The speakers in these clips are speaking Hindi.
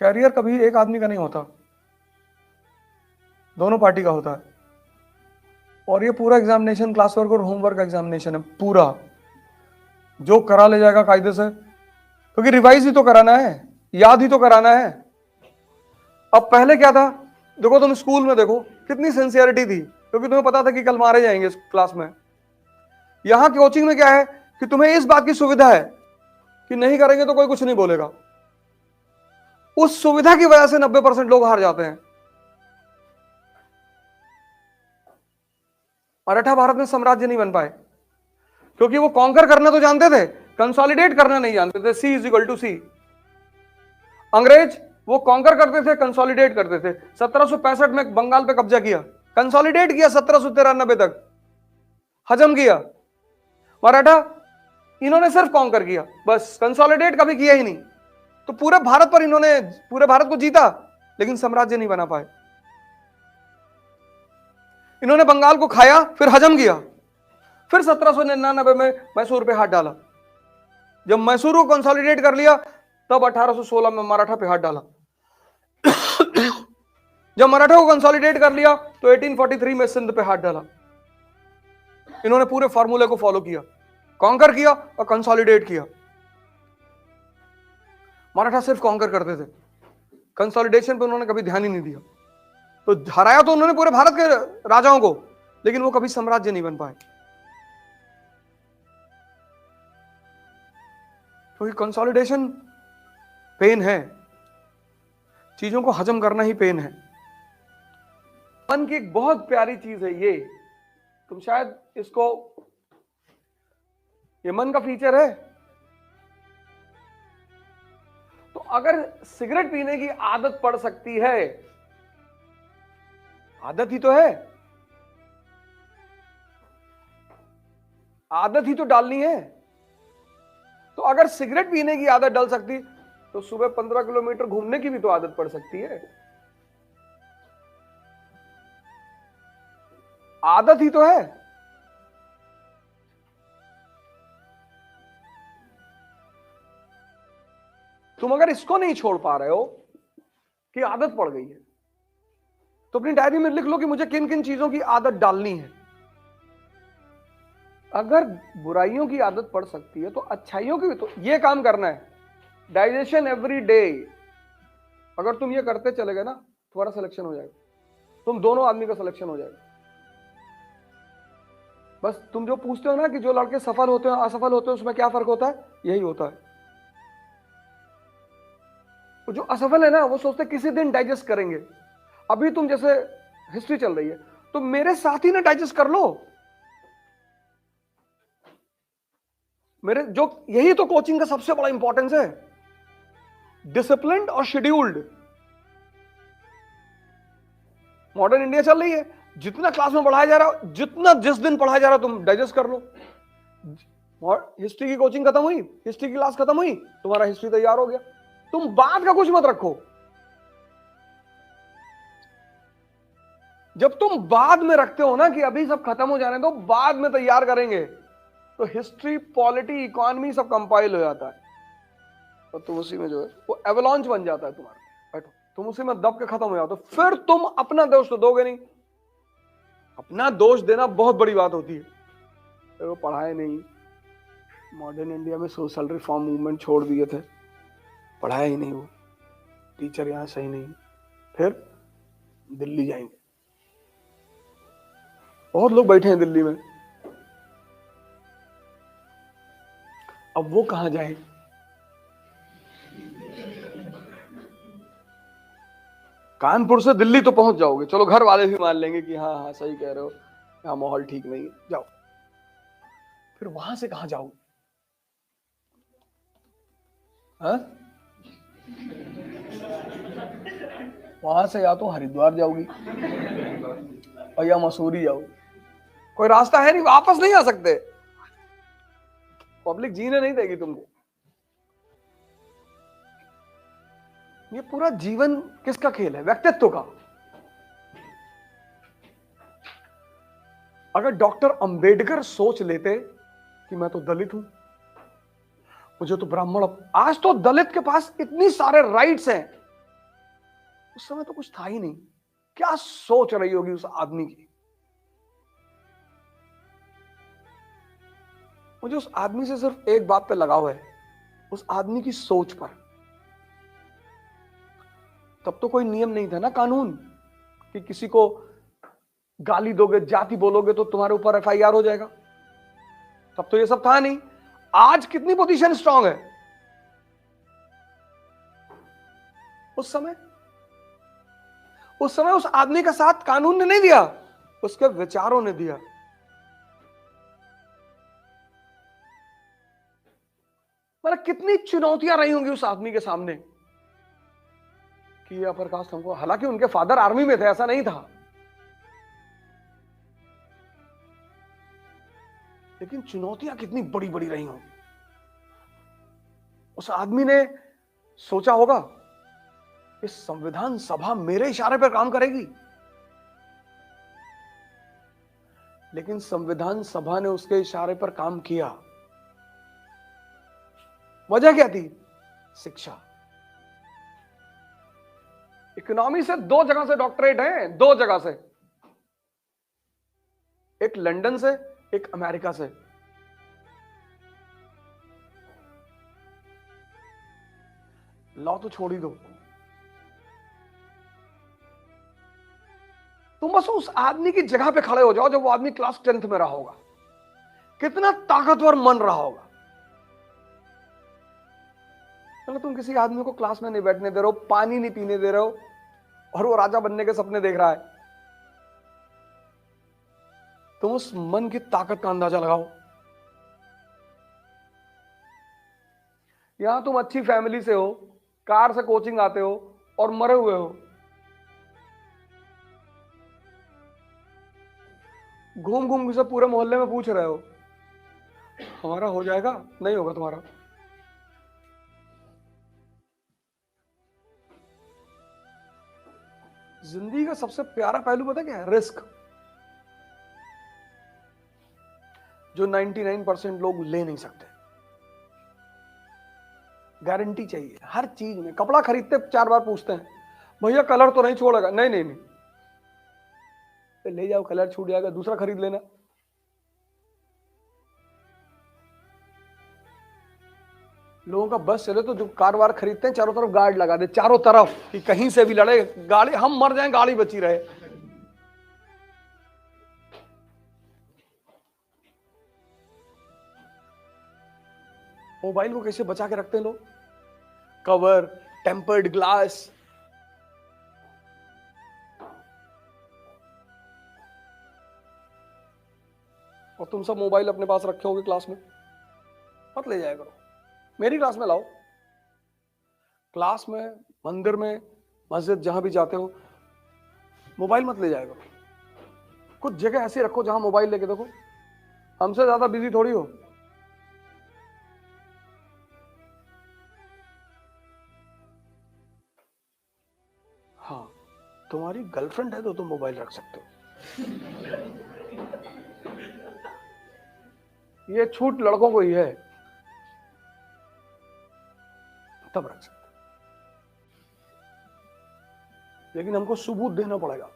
कैरियर कभी एक आदमी का नहीं होता, दोनों पार्टी का होता है। और ये पूरा एग्जामिनेशन क्लास वर्क और होमवर्क एग्जामिनेशन है पूरा, जो करा ले जाएगा कायदे से, क्योंकि रिवाइज ही तो कराना है, याद ही तो कराना है। अब पहले क्या था, देखो तुम स्कूल में देखो कितनी सिंसियरिटी थी, क्योंकि तुम्हें पता था कि कल मारे जाएंगे इस क्लास में। यहां कोचिंग में क्या है कि तुम्हें इस बात की सुविधा है कि नहीं करेंगे तो कोई कुछ नहीं बोलेगा। उस सुविधा की वजह से 90% लोग हार जाते हैं। मराठा भारत में साम्राज्य नहीं बन पाए क्योंककि वो कॉन्कर करना तो जानते थे, कंसोलिडेट करना नहीं जानते थे। सी इज इक्वल टू सी। अंग्रेज वो कॉन्कर करते थे, कंसोलिडेट करते थे। 1765 में बंगाल पे कब्जा किया, कंसोलिडेट किया, 1793 तक हजम किया। मराठा इन्होंने सिर्फ कॉन्कर किया, बस कंसोलिडेट कभी किया ही नहीं। तो पूरे भारत पर इन्होंने पूरे भारत को जीता, लेकिन साम्राज्य नहीं बना पाए। इन्होंने बंगाल को खाया, फिर हजम किया, फिर 1799 में मैसूर पे हाथ डाला। जब मैसूर को कंसोलिडेट कर लिया, तब 1816 में मराठा पे हाथ डाला। जब मराठा को कंसोलिडेट कर लिया तो 1843 में सिंध पे हाथ डाला। इन्होंने पूरे फॉर्मूले को फॉलो किया, कॉन्कर किया और कंसोलिडेट किया। मराठा सिर्फ कॉन्कर करते थे, कंसोलिडेशन पे उन्होंने कभी ध्यान ही नहीं दिया। तो हराया तो उन्होंने पूरे भारत के राजाओं को, लेकिन वो कभी साम्राज्य नहीं बन पाए, क्योंकि कंसोलिडेशन पेन है, चीजों को हजम करना ही पेन है। मन की एक बहुत प्यारी चीज है ये, तुम शायद इसको, ये मन का फीचर है। तो अगर सिगरेट पीने की आदत पड़ सकती है, आदत ही तो है, आदत ही तो डालनी है। तो अगर सिगरेट पीने की आदत डल सकती, तो सुबह 15 किलोमीटर घूमने की भी तो आदत पड़ सकती है। आदत ही तो है। तुम अगर इसको नहीं छोड़ पा रहे हो कि आदत पड़ गई है, तो अपनी डायरी में लिख लो कि मुझे किन किन चीजों की आदत डालनी है। अगर बुराइयों की आदत पड़ सकती है तो अच्छाइयों की भी तो ये काम करना है। डाइजेशन एवरी डे, अगर तुम ये करते चले गए ना, तुम्हारा सिलेक्शन हो जाएगा, तुम दोनों आदमी का सिलेक्शन हो जाएगा। बस तुम जो पूछते हो ना कि जो लड़के सफल होते हैं असफल होते हैं उसमें क्या फर्क होता है, यही होता है। तो जो असफल है ना, वो सोचते किसी दिन डाइजेस्ट करेंगे। अभी तुम जैसे हिस्ट्री चल रही है, तो मेरे साथ ही ना डाइजेस्ट कर लो। मेरे जो, यही तो कोचिंग का सबसे बड़ा इंपॉर्टेंस है, डिसिप्लिन्ड और शेड्यूल्ड। मॉडर्न इंडिया चल रही है, जितना क्लास में पढ़ाया जा रहा है, जितना जिस दिन पढ़ाया जा रहा है, तुम डाइजेस्ट कर लो। हिस्ट्री की कोचिंग खत्म हुई, हिस्ट्री की क्लास खत्म हुई, तुम्हारा हिस्ट्री तैयार हो गया। तुम बाद का कुछ मत रखो। जब तुम बाद में रखते हो ना कि अभी सब खत्म हो जाने दो, बाद में तैयार करेंगे, तो हिस्ट्री, पॉलिटी, इकोनॉमी सब कंपाइल हो जाता है, और तुम उसी में जो है वो एवलांच बन जाता है तुम्हारा। बैठो, तुम उसी में दब के खत्म हो जाते हो। फिर तुम अपना दोष तो दोगे नहीं। अपना दोष देना बहुत बड़ी बात होती है। तो वो पढ़ाए नहीं, मॉडर्न इंडिया में सोशल रिफॉर्म मूवमेंट छोड़ दिए थे, पढ़ाया ही नहीं, वो टीचर यहां सही नहीं, फिर दिल्ली जाएंगे। बहुत लोग बैठे हैं दिल्ली में, अब वो कहां जाए? कानपुर से दिल्ली तो पहुंच जाओगे, चलो घर वाले भी मान लेंगे कि हाँ हाँ सही कह रहे हो, यहाँ माहौल ठीक नहीं है, जाओ। फिर वहां से कहां जाओ? हाँ? वहां से या तो हरिद्वार जाओगी और या मसूरी जाओगी, कोई रास्ता है नहीं, वापस नहीं आ सकते, पब्लिक जीने नहीं देगी तुमको। ये पूरा जीवन किसका खेल है? व्यक्तित्व का। अगर डॉक्टर अंबेडकर सोच लेते कि मैं तो दलित हूं, मुझे तो ब्राह्मण, आज तो दलित के पास इतनी सारे राइट्स हैं उस समय तो कुछ था ही नहीं, क्या सोच रही होगी उस आदमी की। मुझे उस आदमी से सिर्फ एक बात पे लगाव है, उस आदमी की सोच पर। तब तो कोई नियम नहीं था ना, कानून, कि किसी को गाली दोगे, जाति बोलोगे तो तुम्हारे ऊपर एफआईआर हो जाएगा। तब तो ये सब था नहीं। आज कितनी पोजीशन स्ट्रांग है। उस समय उस आदमी का साथ कानून ने नहीं दिया, उसके विचारों ने दिया। मतलब कितनी चुनौतियां रही होंगी उस आदमी के सामने कि ये अपर कास्ट हमको, हालांकि उनके फादर आर्मी में थे, ऐसा नहीं था, लेकिन चुनौतियां कितनी बड़ी बड़ी रही होंगी। उस आदमी ने सोचा होगा इस संविधान सभा मेरे इशारे पर काम करेगी, लेकिन संविधान सभा ने उसके इशारे पर काम किया। वजह क्या थी? शिक्षा। इकोनॉमी से 2 जगह से डॉक्टरेट है, 2 जगह से, एक लंदन से, एक अमेरिका से। लॉ तो छोड़ ही दो, तुम बस उस आदमी की जगह पे खड़े हो जाओ जब वो आदमी क्लास 10th में रहा होगा, कितना ताकतवर मन रहा होगा। चलो तुम किसी आदमी को क्लास में नहीं बैठने दे रहे हो, पानी नहीं पीने दे रहे हो, और वो राजा बनने के सपने देख रहा है। तुम उस मन की ताकत का अंदाजा लगाओ। यहां तुम अच्छी फैमिली से हो, कार से कोचिंग आते हो और मरे हुए हो, घूम घूम से पूरे मोहल्ले में पूछ रहे हो हमारा हो जाएगा, नहीं होगा तुम्हारा। जिंदगी का सबसे प्यारा पहलू पता क्या है? रिस्क, जो 99% लोग ले नहीं सकते। गारंटी चाहिए हर चीज में। कपड़ा खरीदते 4 बार पूछते हैं, भैया कलर तो नहीं छोड़ेगा? नहीं नहीं नहीं, ले जाओ, कलर छूट जाएगा, दूसरा खरीद लेना। लोगों का बस चले तो जो कार वार खरीदते हैं चारों तरफ गार्ड लगा दे, चारों तरफ, कि कहीं से भी लड़े गाड़ी, हम मर जाएं गाड़ी बची रहे। मोबाइल को कैसे बचा के रखते हैं लोग? Cover, tempered glass. और तुम सब मोबाइल अपने पास रखे होगे क्लास में, मत ले जाया करो। मेरी क्लास में लाओ, क्लास में, मंदिर में, मस्जिद, जहां भी जाते हो मोबाइल मत ले जाया करो। कुछ जगह ऐसी रखो जहां मोबाइल लेके देखो, हमसे ज्यादा बिजी थोड़ी हो। हाँ, तुम्हारी गर्लफ्रेंड है तो तुम मोबाइल रख सकते हो। ये छूट लड़कों को ही है, तब रख सकते, लेकिन हमको सबूत देना पड़ेगा।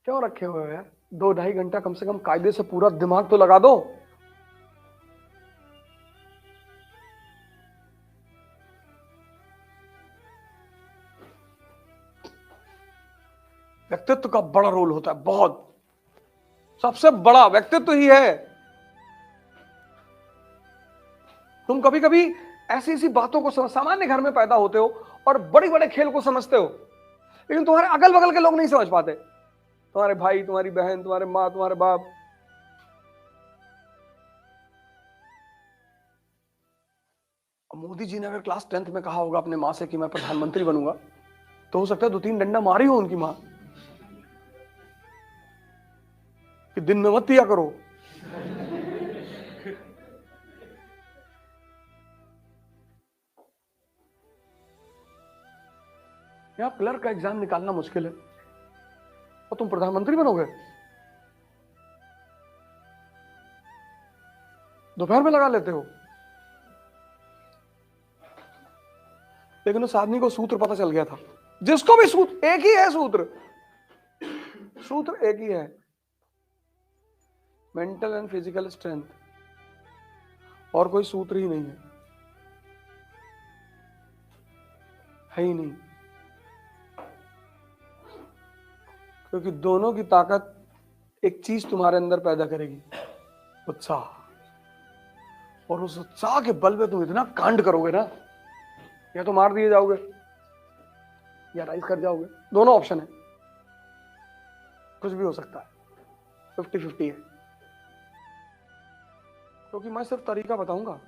क्यों रखे हुए हो यार? 2-2.5 घंटा कम से कम कायदे से पूरा दिमाग तो लगा दो। व्यक्तित्व का बड़ा रोल होता है, बहुत, सबसे बड़ा व्यक्तित्व ही है। तुम कभी कभी ऐसी ऐसी बातों को समझ, सामान्य घर में पैदा होते हो और बड़े बड़े खेल को समझते हो, लेकिन तुम्हारे अगल बगल के लोग नहीं समझ पाते। तुम्हारे भाई, तुम्हारी बहन, तुम्हारे माँ, तुम्हारे बाप। मोदी जी ने अगर क्लास 10th में कहा होगा अपने माँ से कि मैं प्रधानमंत्री बनूंगा, तो हो सकता है 2-3 डंडा मारी हो उनकी माँ कि दिन में मत पिया करो। यहां क्लर्क का एग्जाम निकालना मुश्किल है और तुम प्रधानमंत्री बनोगे? दोपहर में लगा लेते हो। लेकिन उस आदमी को सूत्र पता चल गया था। जिसको भी सूत्र, एक ही है सूत्र, सूत्र एक ही है, मेंटल एंड फिजिकल स्ट्रेंथ, और कोई सूत्र ही नहीं है ही नहीं। क्योंकि दोनों की ताकत एक चीज तुम्हारे अंदर पैदा करेगी, उत्साह, और उस उत्साह के बल पे तुम इतना कांड करोगे ना, या तो मार दिए जाओगे या राइज कर जाओगे। दोनों ऑप्शन है, कुछ भी हो सकता है, 50-50 है। क्योंकि मैं सिर्फ तरीका बताऊंगा,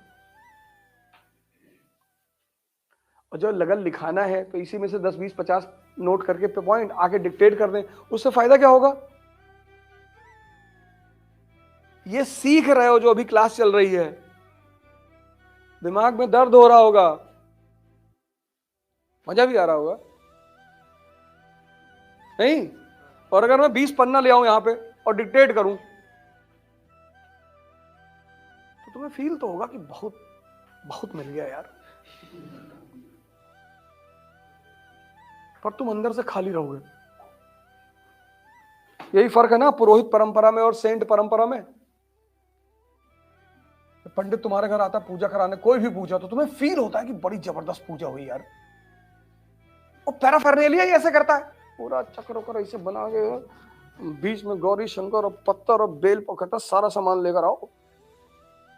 और जो लगन लिखाना है तो इसी में से 10, 20, 50 नोट करके पे पॉइंट आके डिक्टेट कर दें, उससे फायदा क्या होगा? ये सीख रहे हो जो अभी क्लास चल रही है, दिमाग में दर्द हो रहा होगा, मजा भी आ रहा होगा नहीं? और अगर मैं 20 पन्ना ले आऊं यहां पे और डिक्टेट करूं, तो तुम्हें फील तो होगा कि बहुत बहुत मिल गया यार, पर तुम अंदर से खाली रहोगे। यही फर्क है ना पुरोहित परंपरा में और सेंट परंपरा में। पंडित तुम्हारे घर आता पूजा कराने, कोई भी पूजा, तो तुम्हें फील होता है कि बड़ी जबरदस्त पूजा हुई यार। और पैराफेरनेलिया ही ऐसे करता है, पूरा चक्र वक्र ऐसे बना के, बीच में गौरी शंकर और पत्थर और बेल पकड़ता, सारा सामान लेकर आओ,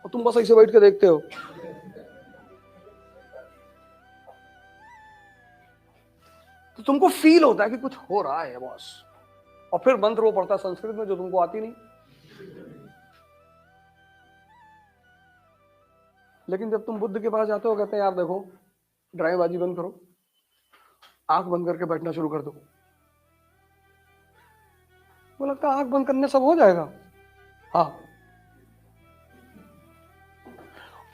और तुम बस ऐसे बैठ के देखते हो। तो तुमको फील होता है कि कुछ हो रहा है बॉस, और फिर मंत्र वो पढ़ता संस्कृत में जो तुमको आती नहीं। लेकिन जब तुम बुद्ध के पास जाते हो, कहते हैं यार देखो, ड्रामेबाजी बंद करो, आंख बंद करके बैठना शुरू कर दो। वो लगता है आंख बंद करने सब हो जाएगा। हाँ,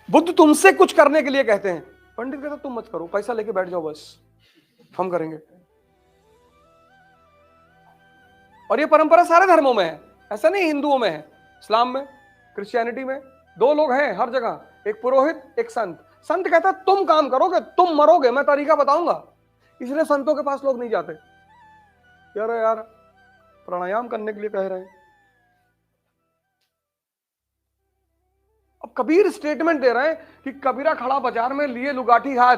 बुद्ध तुमसे कुछ करने के लिए कहते हैं, पंडित कहते तुम मत करो, पैसा लेके बैठ जाओ बस, हम करेंगे। और ये परंपरा सारे धर्मों में है, ऐसा नहीं हिंदुओं में है, इस्लाम में, क्रिश्चियनिटी में। दो लोग हैं हर जगह, एक पुरोहित, एक संत। संत कहता है तुम काम करोगे, तुम मरोगे, मैं तरीका बताऊंगा। इसलिए संतों के पास लोग नहीं जाते। यार प्राणायाम करने के लिए कह रहे हैं। अब कबीर स्टेटमेंट दे रहे हैं कि कबीरा खड़ा बाजार में लिए लुगाठी हाथ,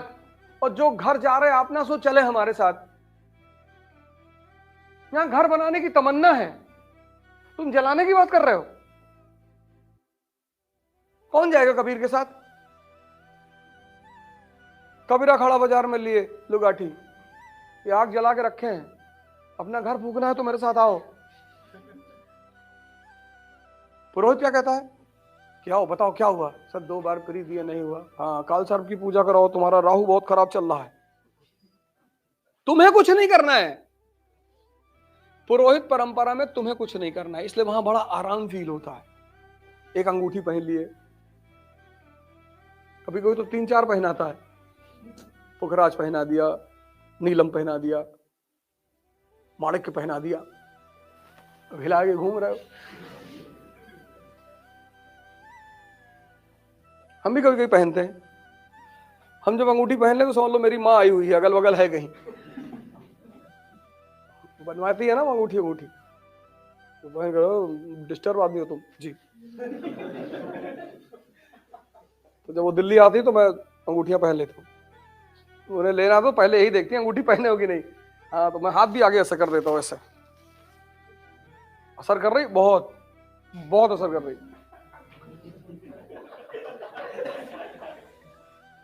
और जो घर जा रहे आप ना सो चले हमारे साथ। यहां घर बनाने की तमन्ना है, तुम जलाने की बात कर रहे हो। कौन जाएगा कबीर के साथ? कबीरा खड़ा बाजार में लिए लुगाठी, ये आग जला के रखे हैं, अपना घर फूकना है तो मेरे साथ आओ। पुरोहित क्या कहता है? क्या हो बताओ क्या हुआ? सर 2 बार प्री दिया नहीं हुआ। हाँ, काल सर्प की पूजा कराओ, तुम्हारा राहु बहुत खराब चल रहा है। तुम्हें कुछ नहीं करना है, पुरोहित परंपरा में तुम्हें कुछ नहीं करना है, इसलिए वहां बड़ा आराम फील होता है। एक अंगूठी पहन लिए, कभी कोई तो 3-4 पहनाता है, पुखराज पहना दिया, नीलम पहना दिया, माणिक्य पहना दिया, हिला के घूम रहे हो। हम भी कभी कभी पहनते हैं। हम जब अंगूठी पहन ले तो समझ लो मेरी माँ आई हुई है, अगल बगल है कहीं, बनवाती है ना अंगूठी तो बहन करो डिस्टर्ब आदमी हो तुम जी। तो जब वो दिल्ली आती है तो मैं अंगूठियां पहन लेता हूँ। उन्हें लेना तो पहले यही देखती है अंगूठी पहने होगी नहीं। हाँ, तो मैं हाथ भी आगे ऐसा कर देता हूँ, ऐसे असर कर रही, बहुत बहुत असर कर रही।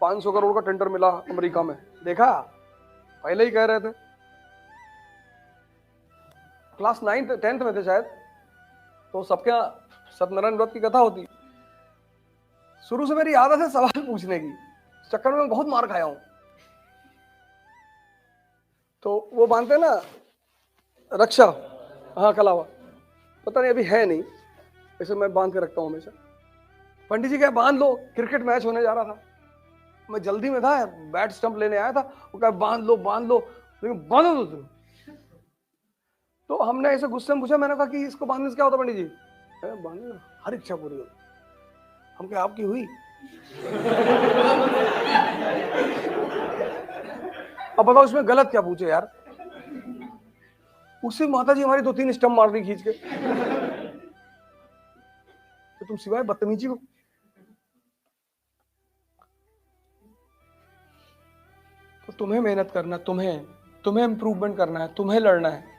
500 करोड़ का टेंडर मिला अमेरिका में, देखा? पहले ही कह रहे थे। क्लास 9th 10th में थे शायद, तो सबके यहाँ सत्यनारायण व्रत की कथा होती। शुरू से मेरी आदत है सवाल पूछने की, चक्कर में बहुत मार खाया हूं। तो वो बांधते ना रक्षा, हाँ कलावा, पता नहीं अभी है नहीं, ऐसे मैं बांध के रखता हूं हमेशा। पंडित जी कहे बांध लो, क्रिकेट मैच होने जा रहा था, मैं जल्दी में था, बैट स्टंप लेने आया था। वो कहा बांध लो, लेकिन बांधो तो तुम। तो हमने ऐसे गुस्से में पूछा, मैंने कहा कि इसको बांधने से क्या होता पंडित जी? बांधने हर इच्छा पूरी हो। हम क्या आपकी हुई? अब बताओ इसमें गलत क्या पूछे यार। उससे माता जी हमारी 2-3 स्टंप मार दी खींच के, तो तुम सिवाय बदतमीजी को। तो तुम्हें मेहनत करना, तुम्हें इम्प्रूवमेंट करना है, तुम्हें लड़ना है।